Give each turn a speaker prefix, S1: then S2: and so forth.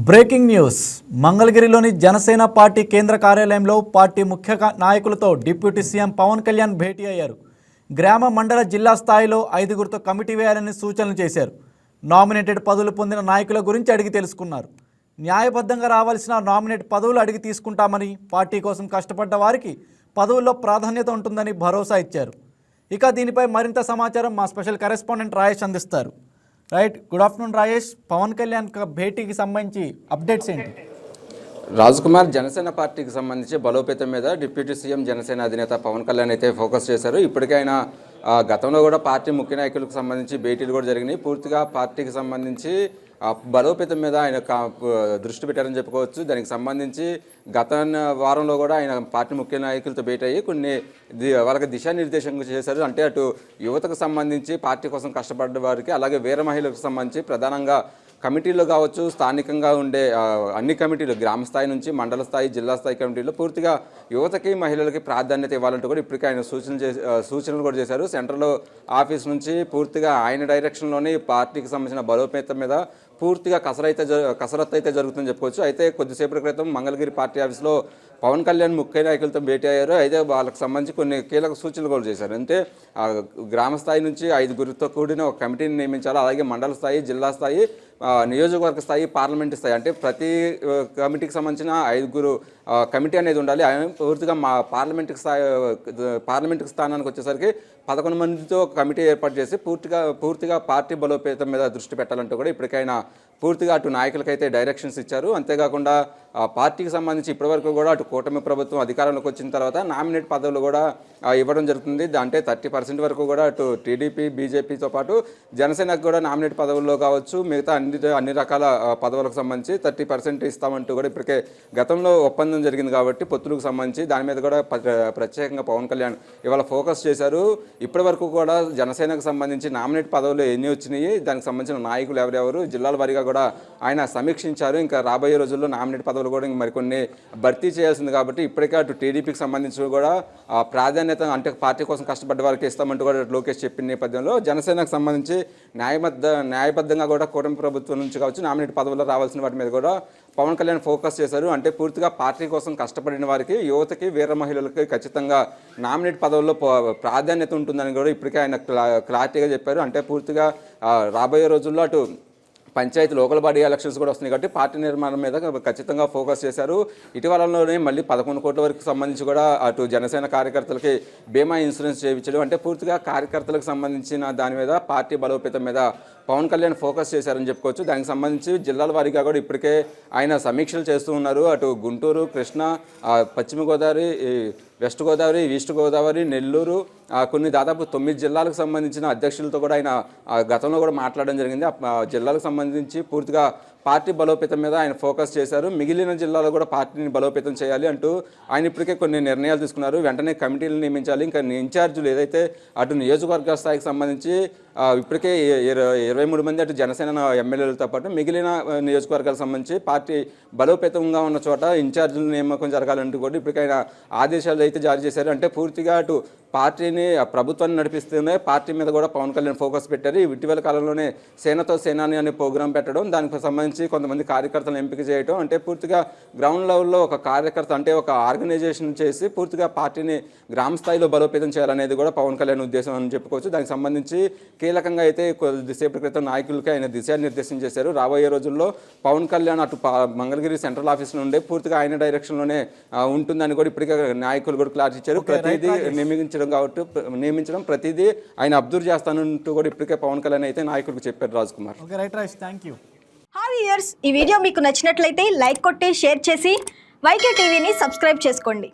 S1: Breaking news మంగళగిరిలోని Janasena party కేంద్ర కార్యాలయంలో పార్టీ ముఖ్య నాయకులతో డిప్యూటీ సీఎం పవన్ కళ్యాణ్ భేటీ అయ్యారు. గ్రామ మండల జిల్లా స్థాయిలో 5గురితో కమిటీ వేయాలని సూచనలు చేశారు. నామినేటెడ్ పదవులు పొందిన నాయకుల గురించి అడిగి తెలుసుకున్నారు. న్యాయబద్ధంగా రావాల్సిన నామినేట్ పదవులు అడిగి తీసుకుంటామని, పార్టీ కోసం కష్టపడ్డ వారికి పదవుల్లో ప్రాధాన్యత ఉంటుందని భరోసా ఇచ్చారు. ఇక దీనిపై మరింత సమాచారం మా స్పెషల్ కరెస్పాండెంట్ రాయేష్ అందిస్తారు. Right, good afternoon Rayesh. Pawan Kalyan భేటీకి సంబంధించి అప్డేట్స్ ఏంటి?
S2: రాజ్కుమార్, జనసేన పార్టీకి సంబంధించి బలోపేతం మీద డిప్యూటీ సీఎం జనసేన అధినేత పవన్ కళ్యాణ్ అయితే ఫోకస్ చేశారు. ఇప్పటికైనా గతంలో కూడా పార్టీ ముఖ్య నాయకులకు సంబంధించి భేటీలు కూడా జరిగినాయి. పూర్తిగా పార్టీకి సంబంధించి బలోపేతం మీద ఆయన దృష్టి పెట్టారని చెప్పుకోవచ్చు. దానికి సంబంధించి గత వారంలో కూడా ఆయన పార్టీ ముఖ్య నాయకులతో భేటీ అయ్యి కొన్ని వాళ్ళకి దిశానిర్దేశం చేశారు. అంటే అటు యువతకు సంబంధించి పార్టీ కోసం కష్టపడ్డ వారికి, అలాగే వేరే మహిళలకు సంబంధించి ప్రధానంగా కమిటీలో కావచ్చు, స్థానికంగా ఉండే అన్ని కమిటీలు, గ్రామ స్థాయి నుంచి మండల స్థాయి, జిల్లా స్థాయి కమిటీలో పూర్తిగా యువతకి, మహిళలకి ప్రాధాన్యత ఇవ్వాలంటూ కూడా ఇప్పటికే ఆయన సూచనలు కూడా చేశారు. సెంట్రల్ ఆఫీస్ నుంచి పూర్తిగా ఆయన డైరెక్షన్లోని పార్టీకి సంబంధించిన బలోపేతం మీద పూర్తిగా కసరత్తు అయితే జరుగుతుందని చెప్పుకోవచ్చు. అయితే కొద్దిసేపటి క్రితం మంగళగిరి పార్టీ ఆఫీస్లో పవన్ కళ్యాణ్ ముఖ్య నాయకులతో భేటీ అయ్యారు. అయితే వాళ్ళకి సంబంధించి కొన్ని కీలక సూచనలు కూడా చేశారు. అంటే గ్రామ స్థాయి నుంచి 5గురితో కూడిన ఒక కమిటీని నియమించాలి. అలాగే మండల స్థాయి, జిల్లా స్థాయి, నియోజకవర్గ స్థాయి, పార్లమెంటు స్థాయి, అంటే ప్రతి కమిటీకి సంబంధించిన 5గురు కమిటీ అనేది ఉండాలి. పూర్తిగా మా పార్లమెంటు స్థానానికి వచ్చేసరికి 11 మందితో కమిటీ ఏర్పాటు చేసి పూర్తిగా పార్టీ బలోపేతం మీద దృష్టి పెట్టాలంటూ కూడా ఇప్పటికైనా పూర్తిగా అటు నాయకులకైతే డైరెక్షన్స్ ఇచ్చారు. అంతేకాకుండా పార్టీకి సంబంధించి ఇప్పటివరకు కూడా అటు కూటమి ప్రభుత్వం అధికారంలోకి వచ్చిన తర్వాత నామినేట్ పదవులు కూడా ఇవ్వడం జరుగుతుంది. అంటే 30% వరకు కూడా అటు టీడీపీ, బీజేపీతో పాటు జనసేనకు కూడా నామినేట్ పదవుల్లో కావచ్చు, మిగతా అన్ని రకాల పదవులకు సంబంధించి 30% ఇస్తామంటూ కూడా ఇప్పటికే గతంలో ఒప్పందం జరిగింది. కాబట్టి పొత్తులకు సంబంధించి దాని మీద కూడా ప్రత్యేకంగా పవన్ కళ్యాణ్ ఇవాళ ఫోకస్ చేశారు. ఇప్పటి వరకు కూడా జనసేనకు సంబంధించి నామినేట్ పదవులు ఎన్ని వచ్చినాయి, దానికి సంబంధించిన నాయకులు ఎవరెవరు, జిల్లాల వారీగా కూడా ఆయన సమీక్షించారు. ఇంకా రాబోయే రోజుల్లో నామినేట్ పదవులు కూడా మరికొన్ని భర్తీ చేయాల్సింది. కాబట్టి ఇప్పటికే అటు టీడీపీకి సంబంధించి కూడా ప్రాధాన్యత, అంటే పార్టీ కోసం కష్టపడ్డ వారికి ఇస్తామంటూ కూడా లోకేష్ చెప్పిన నేపథ్యంలో జనసేనకు సంబంధించి న్యాయబద్ధంగా కూడా కూటమి ప్రభుత్వం నుంచి కావచ్చు నామినేట్ పదవుల్లో రావాల్సిన వాటి మీద కూడా పవన్ కళ్యాణ్ ఫోకస్ చేశారు. అంటే పూర్తిగా పార్టీ కోసం కష్టపడిన వారికి, యువతకి, వీర మహిళలకి ఖచ్చితంగా నామినేట్ పదవుల్లో ప్రాధాన్యత ఉంటుందని కూడా ఇప్పటికే ఆయన క్లారిటీగా చెప్పారు. అంటే పూర్తిగా రాబోయే రోజుల్లో అటు పంచాయతీ, లోకల్ బాడీ ఎలక్షన్స్ కూడా వస్తున్నాయి కాబట్టి పార్టీ నిర్మాణం మీద ఖచ్చితంగా ఫోకస్ చేశారు. ఇటీవలలోనే మళ్ళీ 11 కోట్ల వరకు సంబంధించి కూడా అటు జనసేన కార్యకర్తలకి బీమా ఇన్సూరెన్స్ చేయించడం, అంటే పూర్తిగా కార్యకర్తలకు సంబంధించిన దాని మీద పార్టీ బలోపేతం మీద పవన్ కళ్యాణ్ ఫోకస్ చేశారని చెప్పుకోవచ్చు. దానికి సంబంధించి జిల్లాల వారీగా కూడా ఇప్పటికే ఆయన సమీక్షలు చేస్తూ ఉన్నారు. అటు గుంటూరు, కృష్ణా, పశ్చిమ గోదావరి, వెస్ట్ గోదావరి, ఈస్ట్ గోదావరి, నెల్లూరు, కొన్ని దాదాపు 9 జిల్లాలకు సంబంధించిన అధ్యక్షులతో కూడా ఆయన గతంలో కూడా మాట్లాడడం జరిగింది. ఆ జిల్లాలకు సంబంధించి పూర్తిగా పార్టీ బలోపేతం మీద ఆయన ఫోకస్ చేశారు. మిగిలిన జిల్లాలో కూడా పార్టీని బలోపేతం చేయాలి అంటూ ఆయన ఇప్పటికే కొన్ని నిర్ణయాలు తీసుకున్నారు. వెంటనే కమిటీలు నియమించాలి. ఇంకా ఇన్ఛార్జీలు ఏదైతే అటు నియోజకవర్గ స్థాయికి సంబంధించి ఇప్పటికే 23 మంది అటు జనసేన ఎమ్మెల్యేలతో పాటు మిగిలిన నియోజకవర్గాలకు సంబంధించి పార్టీ బలోపేతంగా ఉన్న చోట ఇన్ఛార్జీల నియామకం జరగాలంటూ కూడా ఇప్పటికైనా ఆదేశాలు అయితే జారీ చేశారు. అంటే పూర్తిగా అటు పార్టీని, ప్రభుత్వాన్ని నడిపిస్తూనే పార్టీ మీద కూడా పవన్ కళ్యాణ్ ఫోకస్ పెట్టారు. ఇటీవల కాలంలోనే సేనతో సేనాని అనే ప్రోగ్రాం పెట్టడం, దానికి సంబంధించి కొంతమంది కార్యకర్తలను ఎంపిక చేయడం, అంటే పూర్తిగా గ్రౌండ్ లెవెల్లో ఒక కార్యకర్త, అంటే ఒక ఆర్గనైజేషన్ చేసి పూర్తిగా పార్టీని గ్రామ స్థాయిలో బలోపేతం చేయాలనేది కూడా పవన్ కళ్యాణ్ ఉద్దేశం అని చెప్పుకోవచ్చు. దానికి సంబంధించి కీలకంగా అయితే కొద్దిసేపటి క్రితం నాయకులకి ఆయన దిశానిర్దేశం చేశారు. రాబోయే రోజుల్లో పవన్ కళ్యాణ్ అటు మంగళగిరి సెంట్రల్ ఆఫీస్ నుండి పూర్తిగా ఆయన డైరెక్షన్లోనే ఉంటుందని కూడా ఇప్పటికే నాయకులు కూడా క్లారిటీ ఇచ్చారు. ప్రతిదీ నియమించడం ప్రతిదీ ఆయన అబ్జర్వ్ చేస్తానంటూ కూడా ఇప్పటికే పవన్ కళ్యాణ్ అయితే నాయకులకు చెప్పారు. రాజ్కుమార్.
S3: హాయ్ వ్యూయర్స్, ఈ వీడియో మీకు నచ్చినట్లయితే లైక్ కొట్టి షేర్ చేసి వైకే టీవీని సబ్స్క్రైబ్ చేసుకోండి.